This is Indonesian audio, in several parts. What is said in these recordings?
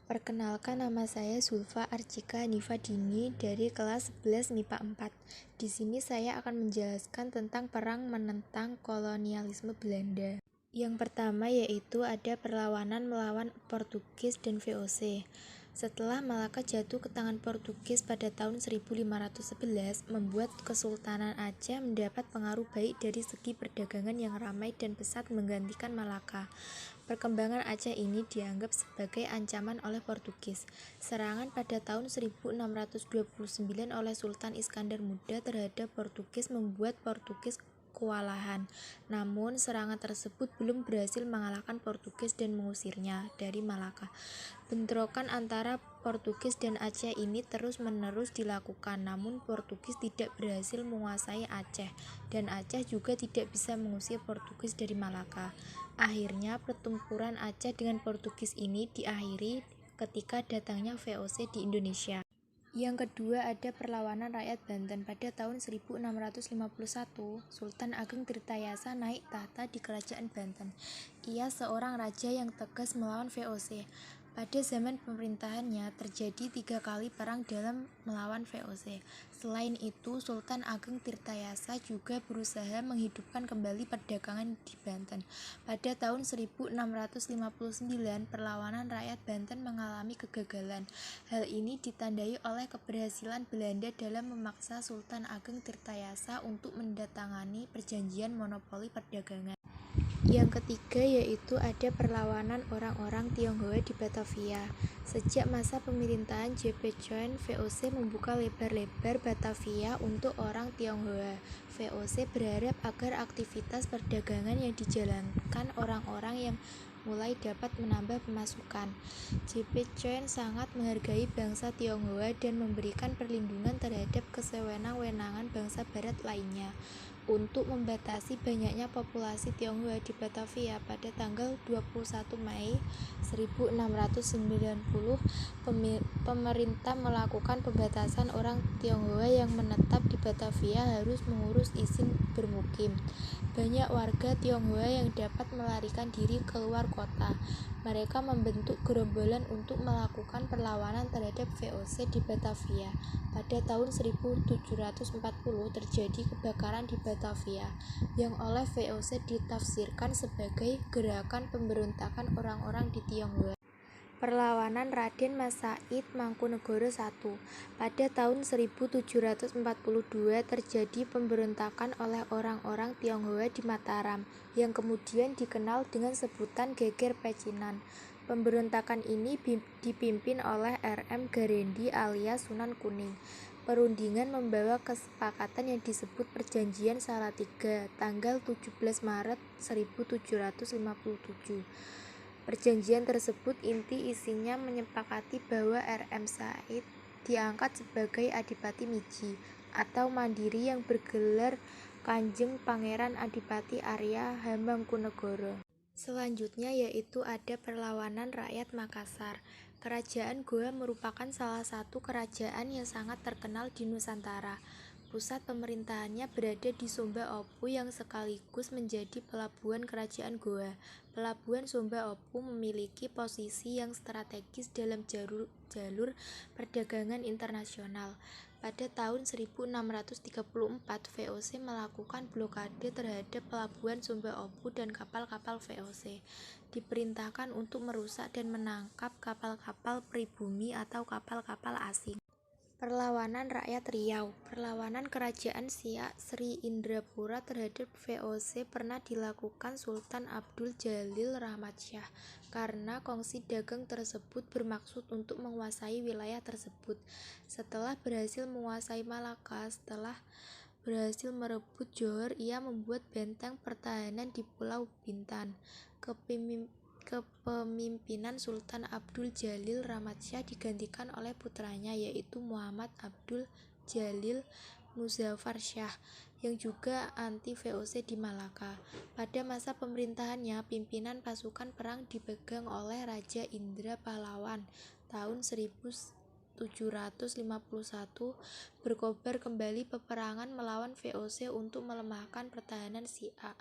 Perkenalkan, nama saya Zulfa Archika Nifadini dari kelas 11 MIPA 4. Di sini saya akan menjelaskan tentang perang menentang kolonialisme Belanda. Yang pertama yaitu ada perlawanan melawan Portugis dan VOC. Setelah Malaka jatuh ke tangan Portugis pada tahun 1511, membuat Kesultanan Aceh mendapat pengaruh baik dari segi perdagangan yang ramai dan pesat menggantikan Malaka. Perkembangan Aceh ini dianggap sebagai ancaman oleh Portugis. Serangan pada tahun 1629 oleh Sultan Iskandar Muda terhadap Portugis membuat Portugis kewalahan. Namun, serangan tersebut belum berhasil mengalahkan Portugis dan mengusirnya dari Malaka. Bentrokan antara Portugis dan Aceh ini terus-menerus dilakukan, namun Portugis tidak berhasil menguasai Aceh, dan Aceh juga tidak bisa mengusir Portugis dari Malaka. Akhirnya, pertempuran Aceh dengan Portugis ini diakhiri ketika datangnya VOC di Indonesia. Yang kedua ada perlawanan rakyat Banten. Pada tahun 1651, Sultan Ageng Tirtayasa naik tahta di kerajaan Banten. Ia seorang raja yang tegas melawan VOC. Pada zaman pemerintahannya terjadi 3 kali perang dalam melawan VOC. Selain itu, Sultan Ageng Tirtayasa juga berusaha menghidupkan kembali perdagangan di Banten. Pada tahun 1659, perlawanan rakyat Banten mengalami kegagalan. Hal ini ditandai oleh keberhasilan Belanda dalam memaksa Sultan Ageng Tirtayasa untuk mendatangani perjanjian monopoli perdagangan. Yang ketiga yaitu ada perlawanan orang-orang Tionghoa di Batavia. Sejak masa pemerintahan J.P. Coen, VOC membuka lebar-lebar Batavia untuk orang Tionghoa. VOC berharap agar aktivitas perdagangan yang dijalankan orang-orang yang mulai dapat menambah pemasukan. J.P. Coen sangat menghargai bangsa Tionghoa dan memberikan perlindungan terhadap kesewenang-wenangan bangsa barat lainnya. Untuk membatasi banyaknya populasi Tionghoa di Batavia, pada tanggal 21 Mei 1690, pemerintah melakukan pembatasan orang Tionghoa yang menetap di Batavia harus mengurus izin bermukim. Banyak warga Tionghoa yang dapat melarikan diri keluar kota. Mereka membentuk gerombolan untuk melakukan perlawanan terhadap VOC di Batavia. Pada tahun 1740 terjadi kebakaran di Batavia yang oleh VOC ditafsirkan sebagai gerakan pemberontakan orang-orang di Tionghoa. Perlawanan Raden Mas Said Mangkunegoro I. Pada tahun 1742 terjadi pemberontakan oleh orang-orang Tionghoa di Mataram yang kemudian dikenal dengan sebutan Geger Pecinan. Pemberontakan ini dipimpin oleh R.M. Garendi alias Sunan Kuning. Perundingan membawa kesepakatan yang disebut Perjanjian Salatiga tanggal 17 Maret 1757. Perjanjian tersebut inti isinya menyepakati bahwa R.M. Said diangkat sebagai Adipati Miji atau Mandiri yang bergelar Kanjeng Pangeran Adipati Arya Hamengkunegoro. Selanjutnya yaitu ada perlawanan rakyat Makassar. Kerajaan Goa merupakan salah satu kerajaan yang sangat terkenal di Nusantara. Pusat pemerintahannya berada di Sumba Opu yang sekaligus menjadi pelabuhan kerajaan Goa. Pelabuhan Sumba Opu memiliki posisi yang strategis dalam jalur perdagangan internasional. Pada tahun 1634, VOC melakukan blokade terhadap pelabuhan Sumba Opu dan kapal-kapal VOC. Diperintahkan untuk merusak dan menangkap kapal-kapal pribumi atau kapal-kapal asing. Perlawanan rakyat Riau. Perlawanan kerajaan Siak Sri Indrapura terhadap VOC pernah dilakukan Sultan Abdul Jalil Rahmatsyah karena kongsi dagang tersebut bermaksud untuk menguasai wilayah tersebut. Setelah berhasil menguasai Malaka, setelah berhasil merebut Johor, ia membuat benteng pertahanan di Pulau Bintan. Kepemimpinan Sultan Abdul Jalil Rahmatsyah digantikan oleh putranya yaitu Muhammad Abdul Jalil Muzaffar Shah yang juga anti VOC di Malaka. Pada masa pemerintahannya, pimpinan pasukan perang dipegang oleh Raja Indra Pahlawan tahun 1751 berkobar kembali peperangan melawan VOC untuk melemahkan pertahanan Syiah.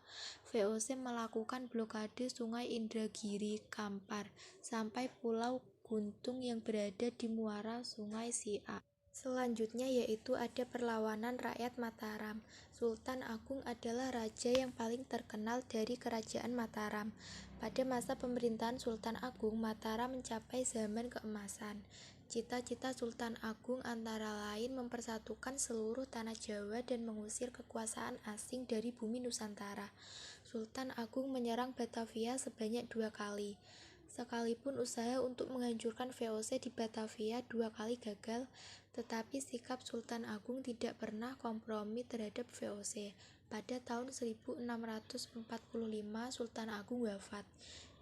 VOC melakukan blokade Sungai Indragiri, Kampar, sampai Pulau Guntung yang berada di muara Sungai Syiah. Selanjutnya yaitu ada perlawanan rakyat Mataram. Sultan Agung adalah raja yang paling terkenal dari kerajaan Mataram. Pada masa pemerintahan Sultan Agung, Mataram mencapai zaman keemasan. Cita-cita Sultan Agung antara lain mempersatukan seluruh tanah Jawa dan mengusir kekuasaan asing dari bumi Nusantara. Sultan Agung menyerang Batavia sebanyak 2 kali. Sekalipun usaha untuk menghancurkan VOC di Batavia 2 kali gagal, tetapi sikap Sultan Agung tidak pernah kompromi terhadap VOC. Pada tahun 1645 Sultan Agung wafat.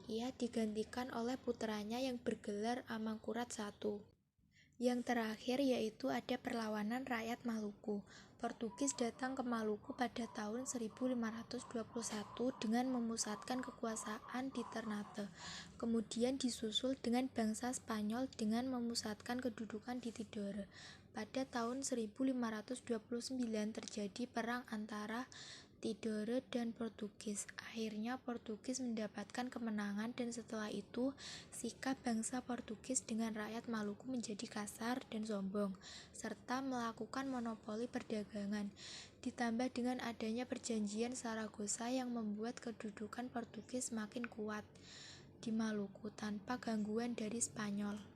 Ia digantikan oleh putranya yang bergelar Amangkurat I. Yang terakhir yaitu ada perlawanan rakyat Maluku. Portugis datang ke Maluku pada tahun 1521 dengan memusatkan kekuasaan di Ternate. Kemudian disusul dengan bangsa Spanyol dengan memusatkan kedudukan di Tidore. Pada tahun 1529 terjadi perang antara Tidore dan Portugis. Akhirnya Portugis mendapatkan kemenangan dan setelah itu sikap bangsa Portugis dengan rakyat Maluku menjadi kasar dan sombong serta melakukan monopoli perdagangan. Ditambah dengan adanya perjanjian Saragossa yang membuat kedudukan Portugis makin kuat di Maluku tanpa gangguan dari Spanyol.